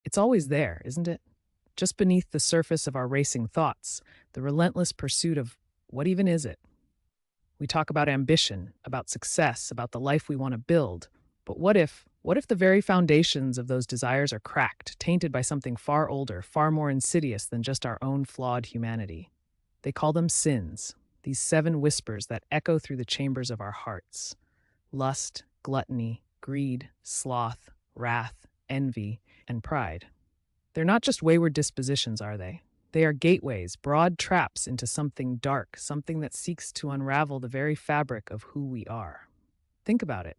It's always there, isn't it? Just beneath the surface of our racing thoughts, the relentless pursuit of what even is it? We talk about ambition, about success, about the life we want to build. But what if the very foundations of those desires are cracked, tainted by something far older, far more insidious than just our own flawed humanity? They call them sins, these seven whispers that echo through the chambers of our hearts. Lust, gluttony, greed, sloth, wrath, envy, and pride. They're not just wayward dispositions, are they? They are gateways, broad traps into something dark, something that seeks to unravel the very fabric of who we are. Think about it.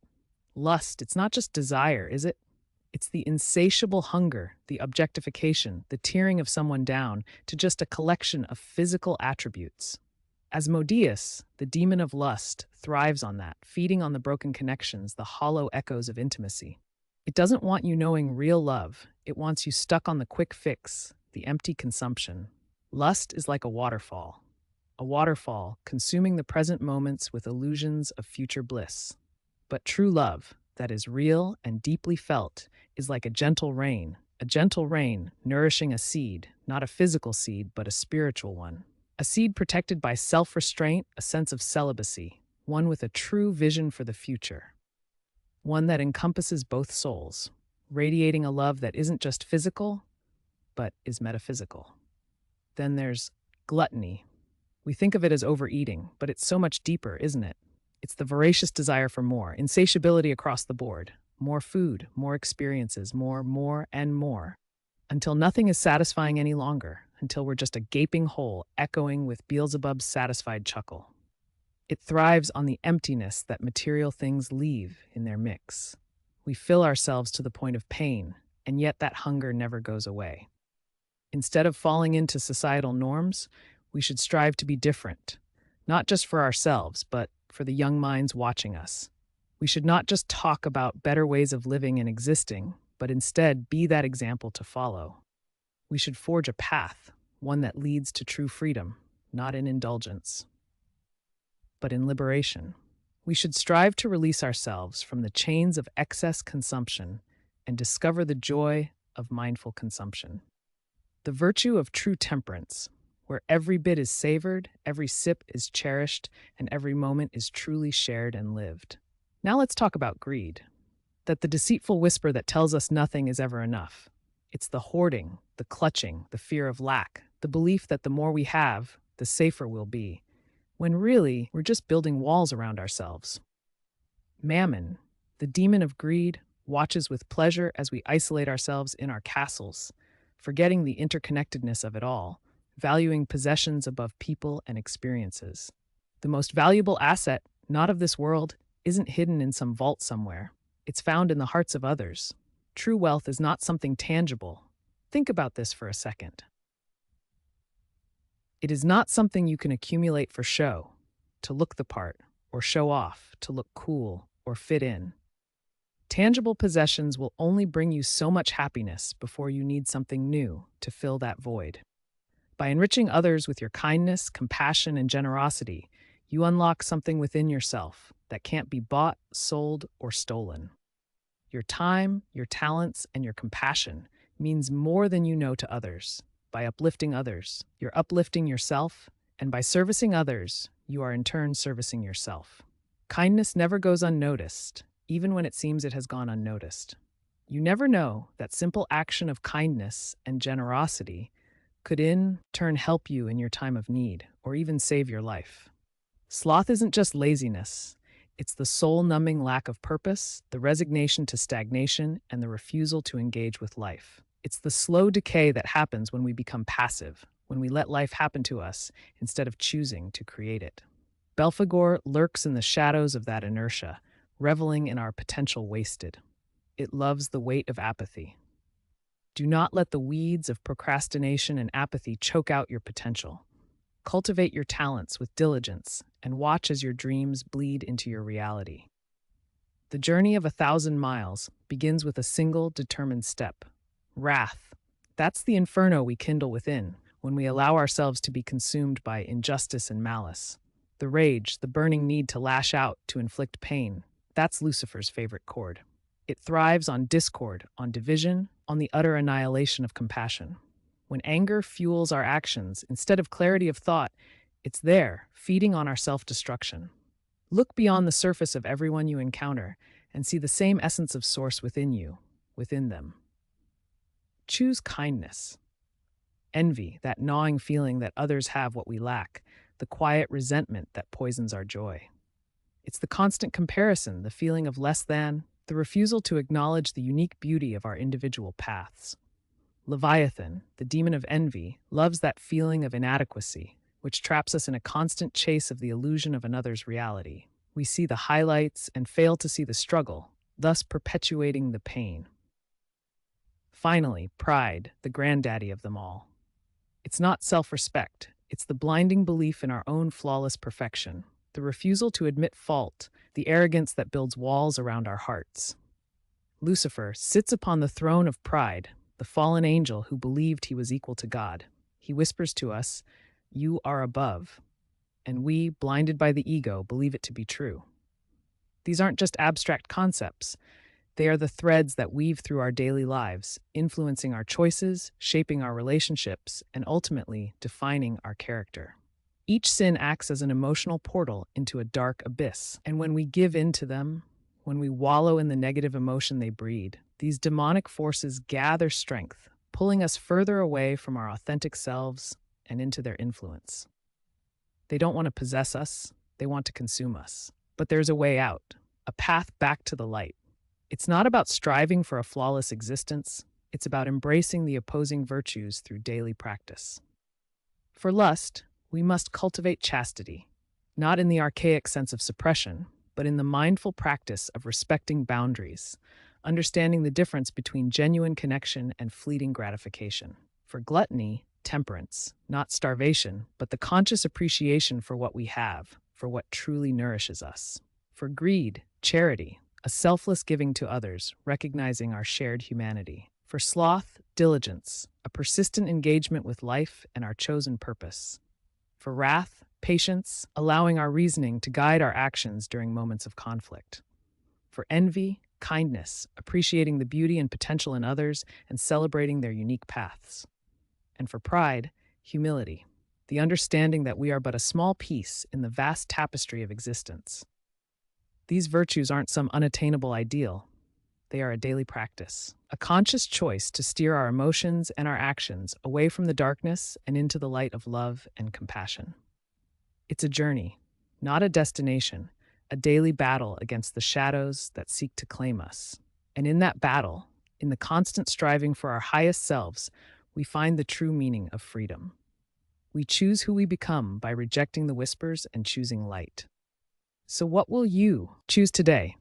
Lust, it's not just desire, is it? It's the insatiable hunger, the objectification, the tearing of someone down to just a collection of physical attributes. Asmodeus, the demon of lust, thrives on that, feeding on the broken connections, the hollow echoes of intimacy. It doesn't want you knowing real love. It wants you stuck on the quick fix, the empty consumption. Lust is like a waterfall consuming the present moments with illusions of future bliss. But true love, that is real and deeply felt, is like a gentle rain nourishing a seed, not a physical seed, but a spiritual one. A seed protected by self-restraint, a sense of celibacy, one with a true vision for the future. One that encompasses both souls, radiating a love that isn't just physical, but is metaphysical. Then there's gluttony. We think of it as overeating, but it's so much deeper, isn't it? It's the voracious desire for more, insatiability across the board. More food, more experiences, more, and more. Until nothing is satisfying any longer, until we're just a gaping hole echoing with Beelzebub's satisfied chuckle. It thrives on the emptiness that material things leave in their mix. We fill ourselves to the point of pain, and yet that hunger never goes away. Instead of falling into societal norms, we should strive to be different, not just for ourselves, but for the young minds watching us. We should not just talk about better ways of living and existing, but instead be that example to follow. We should forge a path, one that leads to true freedom, not in indulgence, but in liberation. We should strive to release ourselves from the chains of excess consumption and discover the joy of mindful consumption. The virtue of true temperance, where every bit is savored, every sip is cherished, and every moment is truly shared and lived. Now let's talk about greed. That the deceitful whisper that tells us nothing is ever enough. It's the hoarding, the clutching, the fear of lack, the belief that the more we have, the safer we'll be, when really, we're just building walls around ourselves. Mammon, the demon of greed, watches with pleasure as we isolate ourselves in our castles, forgetting the interconnectedness of it all, valuing possessions above people and experiences. The most valuable asset, not of this world, isn't hidden in some vault somewhere. It's found in the hearts of others. True wealth is not something tangible. Think about this for a second. It is not something you can accumulate for show, to look the part, or show off, to look cool, or fit in. Tangible possessions will only bring you so much happiness before you need something new to fill that void. By enriching others with your kindness, compassion, and generosity, you unlock something within yourself that can't be bought, sold, or stolen. Your time, your talents, and your compassion means more than you know to others. By uplifting others, you're uplifting yourself, and by servicing others, you are in turn servicing yourself. Kindness never goes unnoticed, even when it seems it has gone unnoticed. You never know that simple action of kindness and generosity could in turn help you in your time of need, or even save your life. Sloth isn't just laziness. It's the soul-numbing lack of purpose, the resignation to stagnation, and the refusal to engage with life. It's the slow decay that happens when we become passive, when we let life happen to us instead of choosing to create it. Belphegor lurks in the shadows of that inertia, reveling in our potential wasted. It loves the weight of apathy. Do not let the weeds of procrastination and apathy choke out your potential. Cultivate your talents with diligence and watch as your dreams bleed into your reality. The journey of 1,000 miles begins with a single determined step. Wrath. That's the inferno we kindle within when we allow ourselves to be consumed by injustice and malice. The rage, the burning need to lash out, to inflict pain. That's Lucifer's favorite chord. It thrives on discord, on division, on the utter annihilation of compassion. When anger fuels our actions instead of clarity of thought, it's there, feeding on our self-destruction. Look beyond the surface of everyone you encounter and see the same essence of source within you, within them. Choose kindness. Envy, that gnawing feeling that others have what we lack, the quiet resentment that poisons our joy. It's the constant comparison, the feeling of less than, the refusal to acknowledge the unique beauty of our individual paths. Leviathan, the demon of envy, loves that feeling of inadequacy, which traps us in a constant chase of the illusion of another's reality. We see the highlights and fail to see the struggle, thus perpetuating the pain. Finally, pride, the granddaddy of them all. It's not self-respect, it's the blinding belief in our own flawless perfection, the refusal to admit fault, the arrogance that builds walls around our hearts. Lucifer sits upon the throne of pride, the fallen angel who believed he was equal to God. He whispers to us, "You are above," and we, blinded by the ego, believe it to be true. These aren't just abstract concepts. They are the threads that weave through our daily lives, influencing our choices, shaping our relationships, and ultimately defining our character. Each sin acts as an emotional portal into a dark abyss, and when we give in to them, when we wallow in the negative emotion they breed, these demonic forces gather strength, pulling us further away from our authentic selves and into their influence. They don't want to possess us, they want to consume us. But there's a way out, a path back to the light. It's not about striving for a flawless existence, it's about embracing the opposing virtues through daily practice. For lust, we must cultivate chastity, not in the archaic sense of suppression, but in the mindful practice of respecting boundaries, understanding the difference between genuine connection and fleeting gratification. For gluttony, temperance, not starvation, but the conscious appreciation for what we have, for what truly nourishes us. For greed, charity, a selfless giving to others, recognizing our shared humanity. For sloth, diligence, a persistent engagement with life and our chosen purpose. For wrath, patience, allowing our reasoning to guide our actions during moments of conflict. For envy, kindness, appreciating the beauty and potential in others and celebrating their unique paths. And for pride, humility, the understanding that we are but a small piece in the vast tapestry of existence. These virtues aren't some unattainable ideal. They are a daily practice, a conscious choice to steer our emotions and our actions away from the darkness and into the light of love and compassion. It's a journey, not a destination, a daily battle against the shadows that seek to claim us. And in that battle, in the constant striving for our highest selves, we find the true meaning of freedom. We choose who we become by rejecting the whispers and choosing light. So what will you choose today?